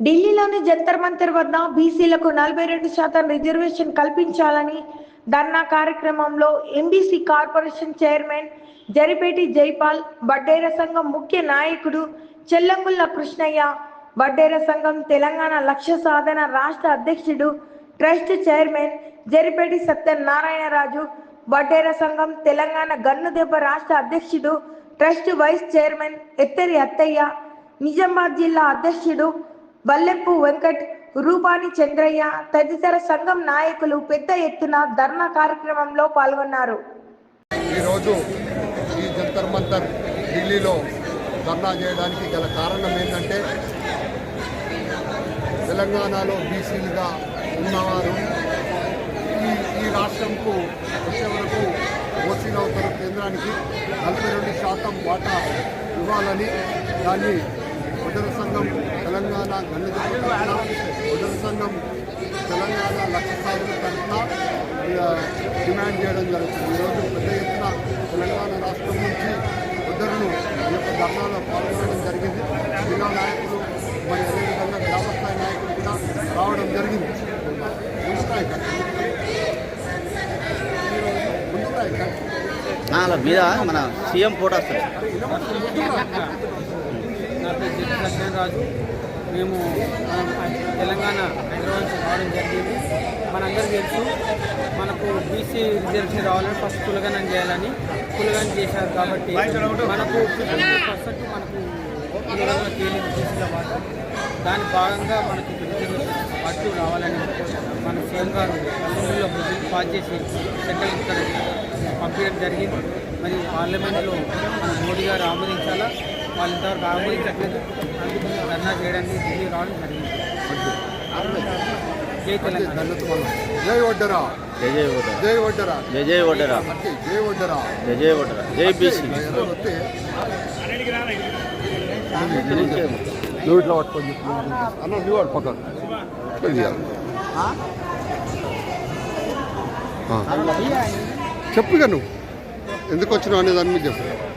ఢిల్లీలోని జంతర్ మంతర్ వద్ద బీసీలకు 42% రిజర్వేషన్ కల్పించాలని ధర్నా కార్యక్రమంలో ఎంబీసీ కార్పొరేషన్ చైర్మన్ జరిపేటి జైపాల్, వడ్డేర సంఘం ముఖ్య నాయకుడు చెల్లంగుల్ల కృష్ణయ్య, వడ్డేర సంఘం తెలంగాణ లక్ష్య సాధన రాష్ట్ర అధ్యక్షుడు ట్రస్ట్ చైర్మన్ జరిపేటి సత్యనారాయణరాజు, వడ్డేర సంఘం తెలంగాణ గన్నుదెబ్బ రాష్ట్ర అధ్యక్షుడు ట్రస్ట్ వైస్ చైర్మన్ ఎత్తరి అత్తయ్య, నిజామాబాద్ జిల్లా అధ్యక్షుడు వల్లెప్పు వెంకట్, రూపాని చంద్రయ్య తదితర సంఘం నాయకులు పెద్ద ఎత్తున ధర్నా కార్యక్రమంలో పాల్గొన్నారు. ఈరోజు ఈ జంతర్ మంతర్ ఢిల్లీలో ధర్నా చేయడానికి గల కారణం ఏంటంటే, తెలంగాణలో బీసీలుగా ఉన్నవారు ఈ రాష్ట్రంకు వచ్చే వరకు ఓసీలవుతారు కేంద్రానికి 42% వాటా ఇవ్వాలని, దాన్ని వడ్డేర సంఘం తెలంగాణ గన్నుదెబ్బ వడ్డేర సంఘం తెలంగాణ లక్ష్య సాధన తరఫున డిమాండ్ చేయడం జరుగుతుంది. ఈరోజు పెద్ద ఎత్తున తెలంగాణ రాష్ట్రం నుంచి వడ్డేరును ఈ యొక్క ధర్నాలో పాల్గొనడం జరిగింది. జిల్లా నాయకులు మరి అదేవిధంగా గ్రామస్థాయి నాయకులు కూడా రావడం జరిగింది. మీద మన సీఎం ఫోటో వస్తుంది. నా పేరు జి సత్యనారాయణరాజు. మేము తెలంగాణ హైదరాబాద్ రావడం జరిగింది. మనందరికీ తెలుసు, మనకు బీసీ రిజర్వేషన్ రావాలని ఫస్ట్ కులగణన చేయాలని కులగణన చేశారు. కాబట్టి మనకు 50% మనకు కులగణన తేలింది బీసీల వాటా. దాని భాగంగా మనకు రిజర్వేషన్ పట్టు రావాలని మన సీఎం గారు అసెంబ్లీలో బిల్లు పాస్ చేసి సెంట్రల్ ఇక్కడ పంపించడం జరిగింది. మరి పార్లమెంట్లో మన మోడీ గారు ఆమోదించాలా, వాళ్ళు ఇంతవరకు ఆమోదించట్లేదు. అందుకని ధర్నా చేయడానికి ఢిల్లీ రావడం జరిగింది. జై తెలంగాణ, జై వడ్డేర, జై వడ్డేర, జై జై వడ్డేర, జై వడ్డేర, జై జై వడ్డేర, జై బీసీ. నువ్వు ఇట్లా పట్టుకొని అన్న, నువ్వు వాడు పక్కన చెప్పు. నువ్వు ఎందుకు వచ్చినావు అనే దాని మీద చెప్పు.